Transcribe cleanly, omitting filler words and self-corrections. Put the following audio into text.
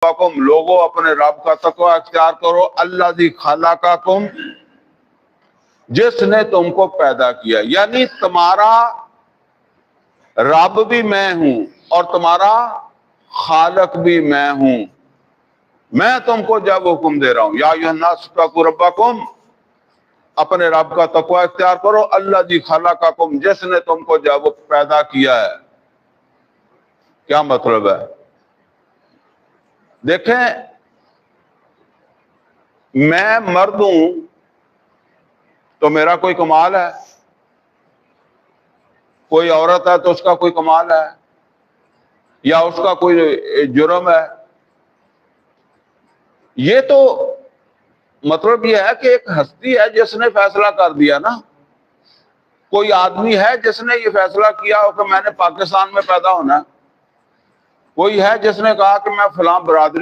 ربکم، لوگوں اپنے رب کا تقوی اختیار کرو، الذی خلقکم، جس نے تم کو پیدا کیا، یعنی تمہارا رب بھی میں ہوں اور تمہارا خالق بھی میں ہوں۔ میں تم کو جب حکم دے رہا ہوں، یا ایھا الناس اتقوا ربکم، اپنے رب کا تقوی اختیار کرو، الذی خلقکم، جس نے تم کو جب پیدا کیا ہے۔ کیا مطلب ہے؟ دیکھیں، میں مرد ہوں تو میرا کوئی کمال ہے، کوئی عورت ہے تو اس کا کوئی کمال ہے یا اس کا کوئی جرم ہے۔ یہ تو مطلب یہ ہے کہ ایک ہستی ہے جس نے فیصلہ کر دیا نا، کوئی آدمی ہے جس نے یہ فیصلہ کیا ہو کہ میں نے پاکستان میں پیدا ہونا ہے، کوئی ہے جس نے کہا کہ میں فلاں برادری